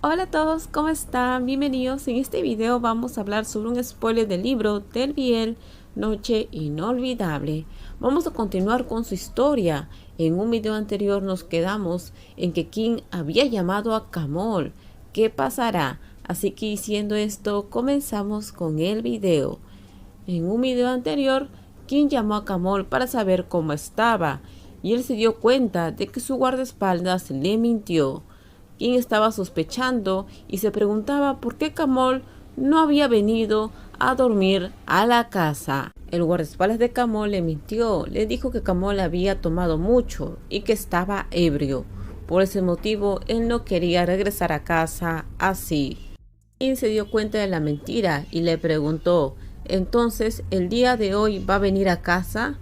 Hola a todos, ¿cómo están? Bienvenidos. En este video vamos a hablar sobre un spoiler del libro del Biel, Noche Inolvidable. Vamos a continuar con su historia. En un video anterior nos quedamos en que King había llamado a Camol. ¿Qué pasará? Así que diciendo esto, comenzamos con el video. En un video anterior, King llamó a Camol para saber cómo estaba y él se dio cuenta de que su guardaespaldas le mintió. King estaba sospechando y se preguntaba por qué Camol no había venido a dormir a la casa. El guardaespaldas de Camol le mintió, le dijo que Camol había tomado mucho y que estaba ebrio. Por ese motivo, él no quería regresar a casa así. King se dio cuenta de la mentira y le preguntó, ¿entonces el día de hoy va a venir a casa?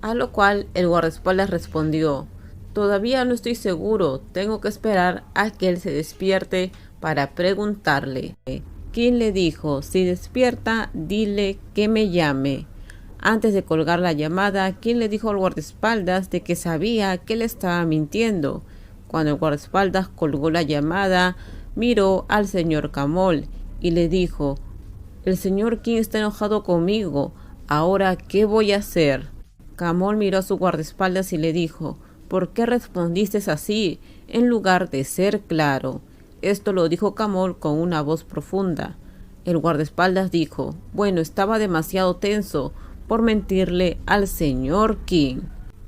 A lo cual el guardaespaldas respondió, todavía no estoy seguro, tengo que esperar a que él se despierte para preguntarle. King le dijo, si despierta, dile que me llame. Antes de colgar la llamada, King le dijo al guardaespaldas de que sabía que él estaba mintiendo. Cuando el guardaespaldas colgó la llamada, miró al señor Camol y le dijo, el señor King está enojado conmigo, ¿ahora qué voy a hacer? Camol miró a su guardaespaldas y le dijo, ¿por qué respondiste así en lugar de ser claro? Esto lo dijo Camol con una voz profunda. El guardaespaldas dijo, bueno, estaba demasiado tenso por mentirle al señor King.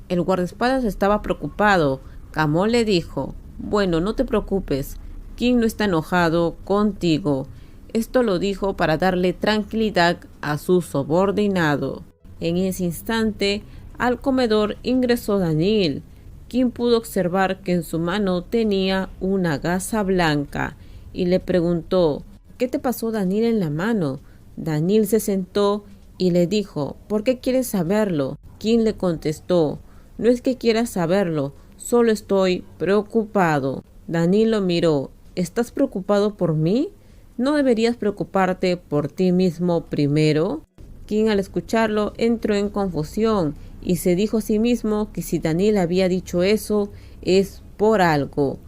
El guardaespaldas estaba preocupado. Camol le dijo, bueno, no te preocupes, King no está enojado contigo. Esto lo dijo para darle tranquilidad a su subordinado. En ese instante, al comedor ingresó Daniel. King pudo observar que en su mano tenía una gasa blanca y le preguntó, ¿qué te pasó, Daniel, en la mano? Daniel se sentó y le dijo, ¿por qué quieres saberlo? King le contestó, no es que quieras saberlo, solo estoy preocupado. Daniel lo miró, ¿estás preocupado por mí? ¿No deberías preocuparte por ti mismo primero? King al escucharlo entró en confusión y se dijo a sí mismo que si Daniel había dicho eso es por algo.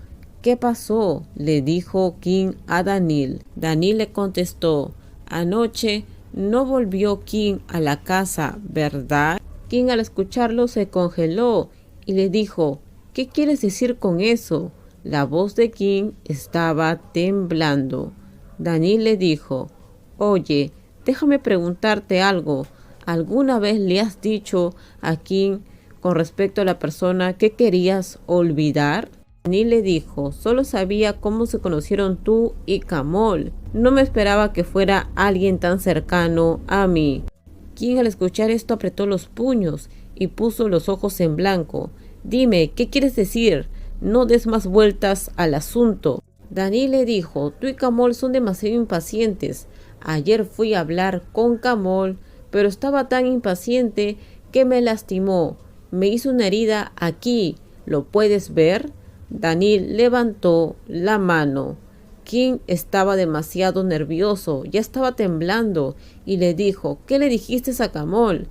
¿Qué pasó?, le dijo King a Daniel. Daniel le contestó, anoche no volvió King a la casa, ¿verdad? King al escucharlo se congeló y le dijo, ¿qué quieres decir con eso? La voz de King estaba temblando. Daniel le dijo, oye, déjame preguntarte algo. ¿Alguna vez le has dicho a King con respecto a la persona que querías olvidar? Daniel le dijo, solo sabía cómo se conocieron tú y Camol. No me esperaba que fuera alguien tan cercano a mí. King al escuchar esto apretó los puños y puso los ojos en blanco. Dime, ¿qué quieres decir? No des más vueltas al asunto. Daniel le dijo, tú y Camol son demasiado impacientes. Ayer fui a hablar con Camol, pero estaba tan impaciente que me lastimó. Me hizo una herida aquí. ¿Lo puedes ver? Daniel levantó la mano. King estaba demasiado nervioso, ya estaba temblando, y le dijo, ¿qué le dijiste a Camol?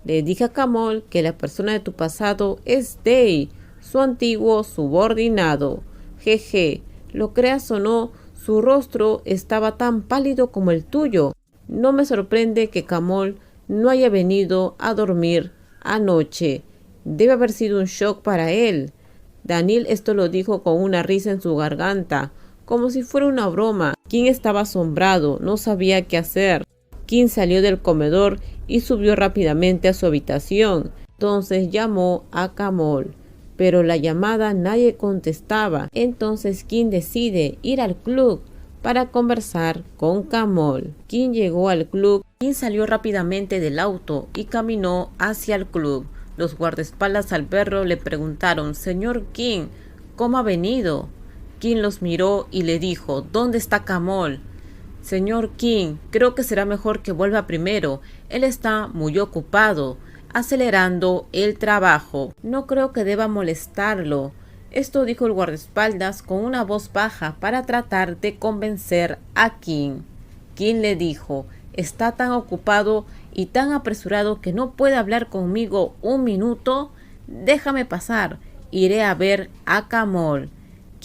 Le dije a Camol que la persona de tu pasado es Day, su antiguo subordinado. Jeje, lo creas o no, su rostro estaba tan pálido como el tuyo. No me sorprende que Camol no haya venido a dormir anoche. Debe haber sido un shock para él. Daniel esto lo dijo con una risa en su garganta, como si fuera una broma. King estaba asombrado, no sabía qué hacer. King salió del comedor y subió rápidamente a su habitación. Entonces llamó a Camol, pero la llamada nadie contestaba. Entonces King decide ir al club para conversar con Camol. King llegó al club. King salió rápidamente del auto y caminó hacia el club. Los guardaespaldas al verlo le preguntaron, señor King, ¿cómo ha venido? King los miró y le dijo, ¿dónde está Camol? Señor King, creo que será mejor que vuelva primero. Él está muy ocupado, acelerando el trabajo. No creo que deba molestarlo. Esto dijo el guardaespaldas con una voz baja para tratar de convencer a King. King le dijo, está tan ocupado y tan apresurado que no puede hablar conmigo un minuto. Déjame pasar, iré a ver a Camol.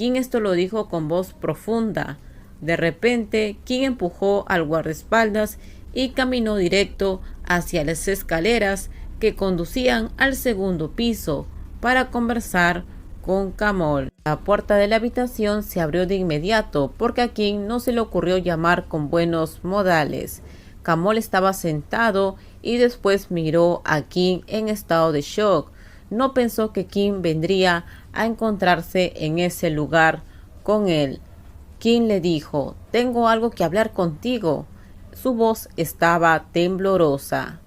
Kim esto lo dijo con voz profunda. De repente, Kim empujó al guardaespaldas y caminó directo hacia las escaleras que conducían al segundo piso para conversar con Kamol. La puerta de la habitación se abrió de inmediato porque a Kim no se le ocurrió llamar con buenos modales. Kamol estaba sentado y después miró a Kim en estado de shock. No pensó que Kim vendría a encontrarse en ese lugar con él. Kim le dijo: «Tengo algo que hablar contigo». Su voz estaba temblorosa.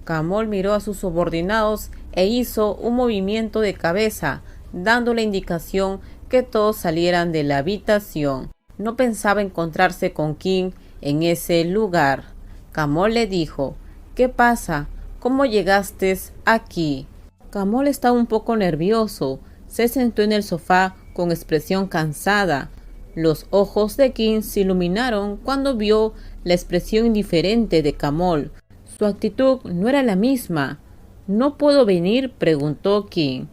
Kamol miró a sus subordinados e hizo un movimiento de cabeza, dando la indicación que todos salieran de la habitación. No pensaba encontrarse con Kim en ese lugar. Kamol le dijo: «¿Qué pasa? ¿Cómo llegaste aquí?» Kamol estaba un poco nervioso. Se sentó en el sofá con expresión cansada. Los ojos de Kim se iluminaron cuando vio la expresión indiferente de Kamol. Su actitud no era la misma. «¿No puedo venir?», preguntó Kim.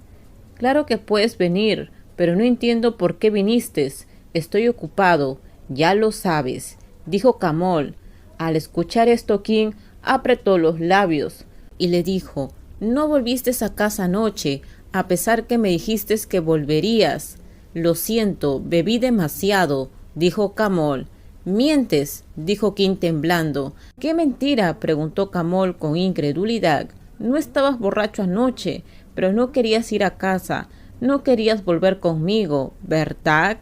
«Claro que puedes venir, pero no entiendo por qué viniste. Estoy ocupado, ya lo sabes», dijo Kamol. Al escuchar esto, Kim apretó los labios y le dijo: «No volviste a casa anoche, a pesar que me dijiste que volverías». «Lo siento, bebí demasiado», dijo Kamol. «Mientes», dijo Kim temblando. «¿Qué mentira?», preguntó Kamol con incredulidad. «No estabas borracho anoche, pero no querías ir a casa. No querías volver conmigo, ¿verdad?».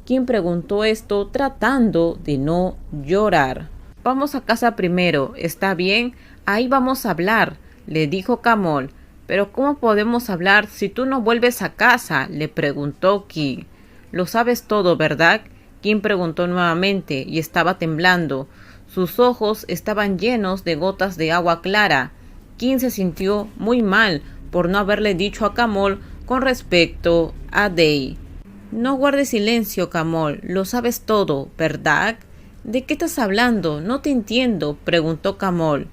Kim preguntó esto tratando de no llorar. «Vamos a casa primero, ¿está bien? Ahí vamos a hablar», le dijo Kamol. «¿Pero cómo podemos hablar si tú no vuelves a casa?», le preguntó Kim. «Lo sabes todo, ¿verdad?», Kim preguntó nuevamente y estaba temblando. Sus ojos estaban llenos de gotas de agua clara. Kim se sintió muy mal por no haberle dicho a Kamol con respecto a Day. «No guardes silencio, Kamol, lo sabes todo, ¿verdad?». «¿De qué estás hablando? No te entiendo», preguntó Kamol.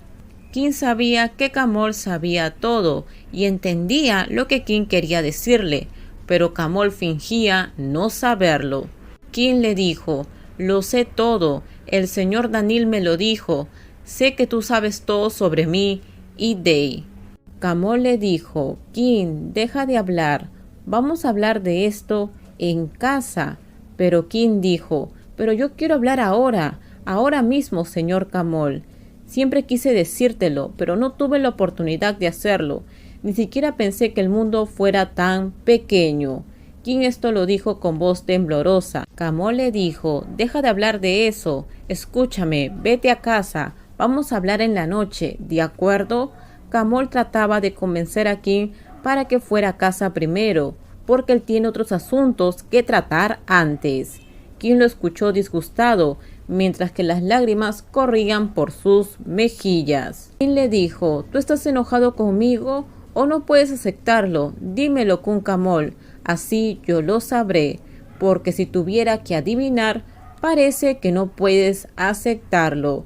Kim sabía que Kamol sabía todo y entendía lo que Kim quería decirle, pero Kamol fingía no saberlo. Kim le dijo: «Lo sé todo, el señor Daniel me lo dijo, sé que tú sabes todo sobre mí y Day». Kamol le dijo: «Kim, deja de hablar, vamos a hablar de esto en casa». Pero Kim dijo: «Pero yo quiero hablar ahora mismo, señor Kamol. Siempre quise decírtelo, pero no tuve la oportunidad de hacerlo. Ni siquiera pensé que el mundo fuera tan pequeño». Kim esto lo dijo con voz temblorosa. Kamol le dijo: «Deja de hablar de eso. Escúchame, vete a casa. Vamos a hablar en la noche, ¿de acuerdo?». Kamol trataba de convencer a Kim para que fuera a casa primero, porque él tiene otros asuntos que tratar antes. Kim lo escuchó disgustado, mientras que las lágrimas corrían por sus mejillas. Kim le dijo: «¿Tú estás enojado conmigo o no puedes aceptarlo? Dímelo con Kamol, así yo lo sabré, porque si tuviera que adivinar, parece que no puedes aceptarlo».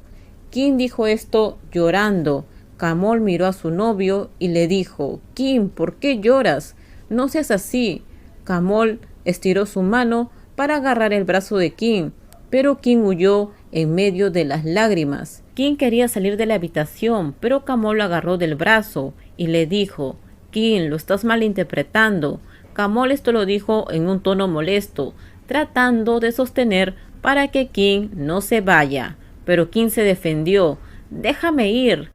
Kim dijo esto llorando. Kamol miró a su novio y le dijo: «Kim, ¿por qué lloras? No seas así». Kamol estiró su mano para agarrar el brazo de Kim, pero Kim huyó en medio de las lágrimas. Kim quería salir de la habitación, pero Kamol lo agarró del brazo y le dijo: «Kim, lo estás malinterpretando». Kamol esto lo dijo en un tono molesto, tratando de sostener para que Kim no se vaya, pero Kim se defendió: «Déjame ir».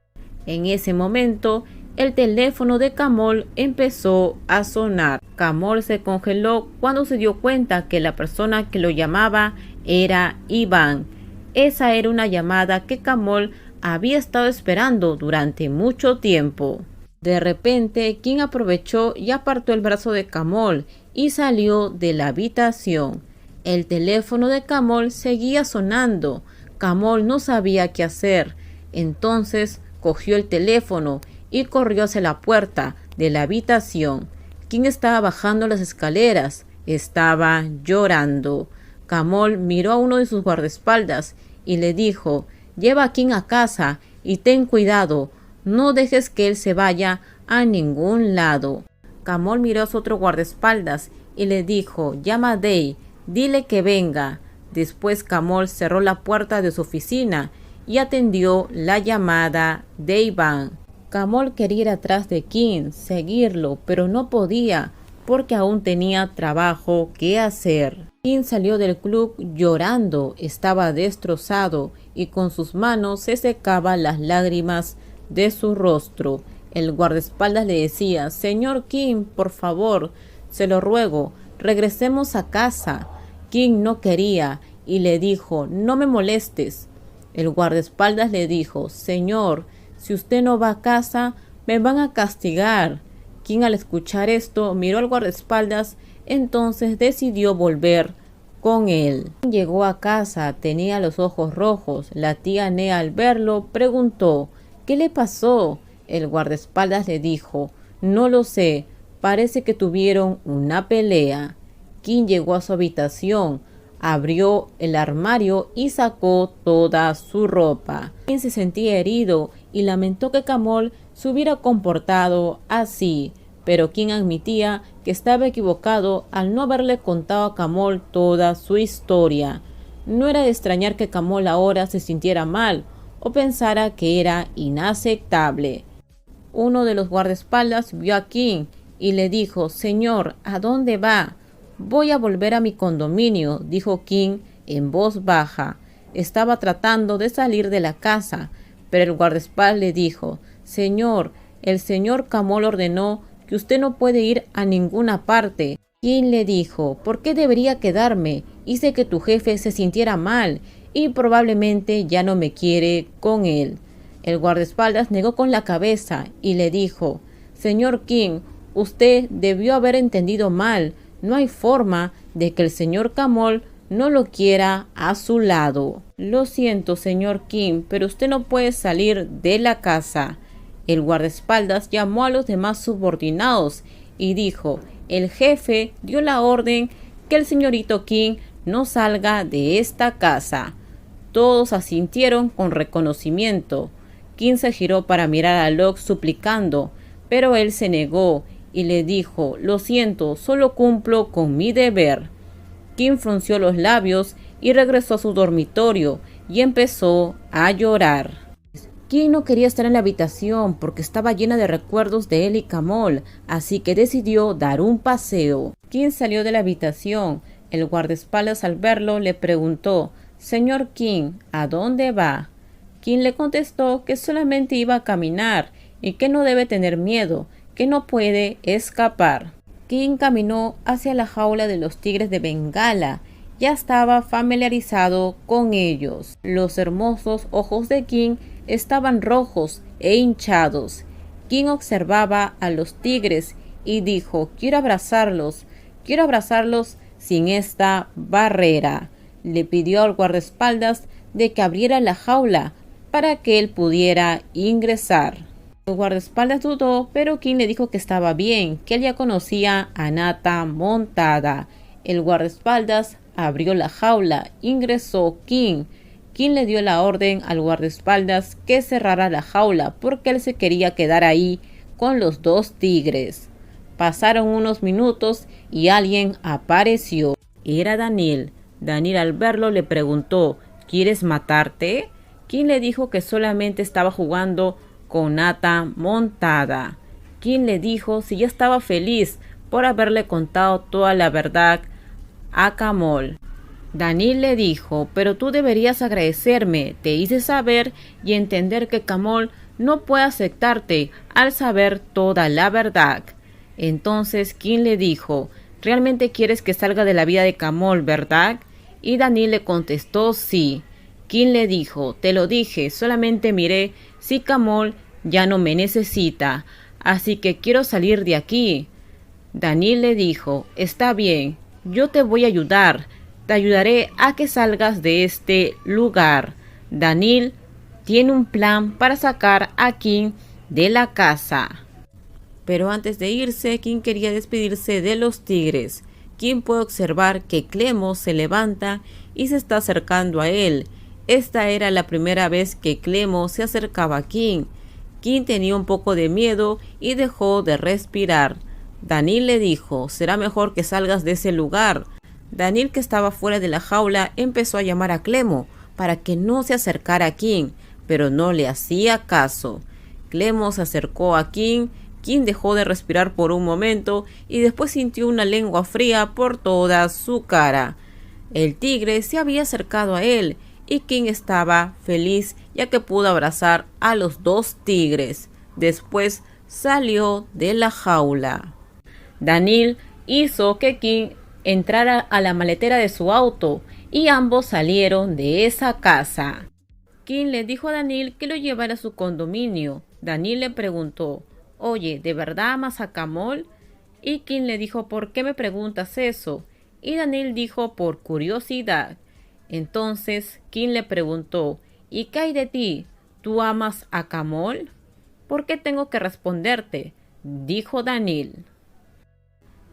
En ese momento, el teléfono de Kamol empezó a sonar. Kamol se congeló cuando se dio cuenta que la persona que lo llamaba era Iván. Esa era una llamada que Kamol había estado esperando durante mucho tiempo. De repente, Kim aprovechó y apartó el brazo de Kamol y salió de la habitación. El teléfono de Kamol seguía sonando. Kamol no sabía qué hacer. Entonces cogió el teléfono y corrió hacia la puerta de la habitación. Kim estaba bajando las escaleras. Estaba llorando. Kamol miró a uno de sus guardaespaldas y le dijo: «Lleva a Kim a casa y ten cuidado. No dejes que él se vaya a ningún lado». Kamol miró a su otro guardaespaldas y le dijo: llama a Day, dile que venga. Después Camol cerró la puerta de su oficina y atendió la llamada de Iván. Camol quería ir atrás de Kim, seguirlo, pero no podía porque aún tenía trabajo que hacer. Kim salió del club llorando, estaba destrozado y con sus manos se secaba las lágrimas de su rostro. El guardaespaldas le decía: señor Kim, por favor, se lo ruego, regresemos a casa. Kim no quería y le dijo: no me molestes. El guardaespaldas le dijo: señor, si usted no va a casa, me van a castigar. Kim, al escuchar esto, miró al guardaespaldas, entonces decidió volver con él. Llegó a casa, tenía los ojos rojos. La tía Nea, al verlo, preguntó: ¿qué le pasó? El guardaespaldas le dijo: no lo sé, parece que tuvieron una pelea. Kim llegó a su habitación, abrió el armario y sacó toda su ropa. Kim se sentía herido y lamentó que Camol se hubiera comportado así, pero Kim admitía que estaba equivocado al no haberle contado a Camol toda su historia. No era de extrañar que Camol ahora se sintiera mal o pensara que era inaceptable. Uno de los guardaespaldas vio a Kim y le dijo: señor, ¿a dónde va? Voy a volver a mi condominio, dijo Kim en voz baja. Estaba tratando de salir de la casa, pero el guardaespaldas le dijo: señor, el señor Camol ordenó que usted no puede ir a ninguna parte. Kim le dijo: ¿por qué debería quedarme? Hice que tu jefe se sintiera mal y probablemente ya no me quiere con él. El guardaespaldas negó con la cabeza y le dijo: señor Kim, usted debió haber entendido mal. No hay forma de que el señor Camol no lo quiera a su lado. Lo siento, señor Kim, pero usted no puede salir de la casa. El guardaespaldas llamó a los demás subordinados y dijo: el jefe dio la orden que el señorito Kim no salga de esta casa. Todos asintieron con reconocimiento. Kim se giró para mirar a Locke suplicando, pero él se negó y le dijo: lo siento, solo cumplo con mi deber. Kim frunció los labios y regresó a su dormitorio y empezó a llorar. Kim no quería estar en la habitación porque estaba llena de recuerdos de él y Camol, así que decidió dar un paseo. Kim salió de la habitación. El guardaespaldas, al verlo, le preguntó: señor Kim, ¿a dónde va? Kim le contestó que solamente iba a caminar y que no debe tener miedo, que no puede escapar. Kim caminó hacia la jaula de los tigres de Bengala. Ya estaba familiarizado con ellos. Los hermosos ojos de Kim estaban rojos e hinchados. Kim observaba a los tigres y dijo: quiero abrazarlos sin esta barrera. Le pidió al guardaespaldas de que abriera la jaula para que él pudiera ingresar. El guardaespaldas dudó, pero Kim le dijo que estaba bien, que él ya conocía a Nata montada. El guardaespaldas abrió la jaula, ingresó Kim. Kim le dio la orden al guardaespaldas que cerrara la jaula porque él se quería quedar ahí con los dos tigres. Pasaron unos minutos y alguien apareció. Era Daniel. Daniel, al verlo, le preguntó: ¿quieres matarte? Kim le dijo que solamente estaba jugando con Nata montada. Kim le dijo si ya estaba feliz por haberle contado toda la verdad a Camol. Daniel le dijo: pero tú deberías agradecerme, te hice saber y entender que Camol no puede aceptarte al saber toda la verdad. Entonces Kim le dijo: ¿realmente quieres que salga de la vida de Camol, verdad? Y Daniel le contestó: sí. Kim le dijo: te lo dije, solamente miré si Camol ya no me necesita, así que quiero salir de aquí. Daniel le dijo: está bien, yo te voy a ayudar, te ayudaré a que salgas de este lugar. Daniel tiene un plan para sacar a Kim de la casa. Pero antes de irse, Kim quería despedirse de los tigres. Kim puede observar que Clemo se levanta y se está acercando a él. Esta era la primera vez que Clemo se acercaba a Kim. Kim tenía un poco de miedo y dejó de respirar. Daniel le dijo, será mejor que salgas de ese lugar. Daniel, que estaba fuera de la jaula, empezó a llamar a Clemo para que no se acercara a King, pero no le hacía caso. Clemo se acercó a King. King dejó de respirar por un momento y después sintió una lengua fría por toda su cara. El tigre se había acercado a él y King estaba feliz ya que pudo abrazar a los dos tigres. Después salió de la jaula. Daniel hizo que King entrara a la maletera de su auto y ambos salieron de esa casa. King le dijo a Daniel que lo llevara a su condominio. Daniel le preguntó, oye, ¿de verdad amas a Camol? Y King le dijo, ¿por qué me preguntas eso? Y Daniel dijo, por curiosidad. Entonces King le preguntó, ¿y qué hay de ti? ¿Tú amas a Camol? ¿Por qué tengo que responderte? Dijo Daniel.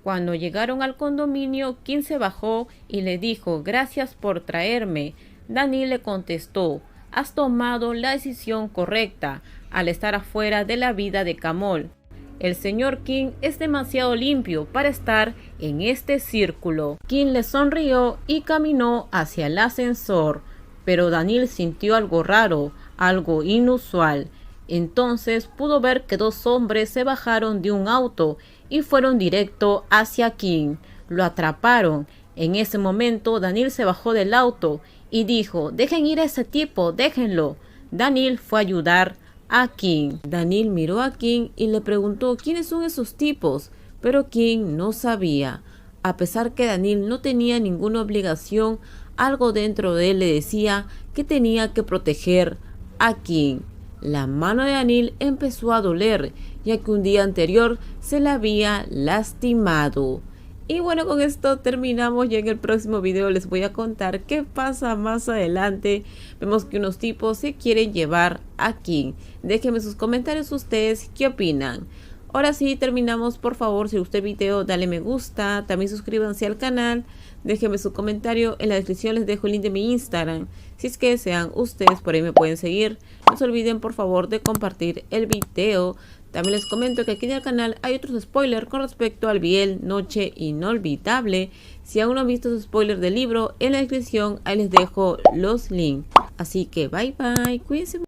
Cuando llegaron al condominio, King se bajó y le dijo, gracias por traerme. Daniel le contestó, has tomado la decisión correcta al estar afuera de la vida de Camol. El señor King es demasiado limpio para estar en este círculo. King le sonrió y caminó hacia el ascensor, pero Daniel sintió algo raro, algo inusual. Entonces pudo ver que dos hombres se bajaron de un auto y fueron directo hacia King. Lo atraparon. En ese momento Daniel se bajó del auto y dijo, dejen ir a ese tipo, déjenlo. Daniel fue a ayudar a King. Daniel miró a King y le preguntó quiénes son esos tipos, pero King no sabía. A pesar que Daniel no tenía ninguna obligación, algo dentro de él le decía que tenía que proteger a King. La mano de Daniel empezó a doler, ya que un día anterior se la había lastimado. Y bueno, con esto terminamos. Ya en el próximo video les voy a contar qué pasa más adelante. Vemos que unos tipos se quieren llevar a King. Déjenme sus comentarios ustedes qué opinan. Ahora sí, terminamos. Por favor, si les gustó el video, dale me gusta. También suscríbanse al canal. Déjenme su comentario. En la descripción les dejo el link de mi Instagram. Si es que desean ustedes, por ahí me pueden seguir. No se olviden, por favor, de compartir el video. También les comento que aquí en el canal hay otros spoilers con respecto al Biel Noche Inolvidable. Si aún no han visto los spoilers del libro, en la descripción ahí les dejo los links. Así que bye bye, cuídense.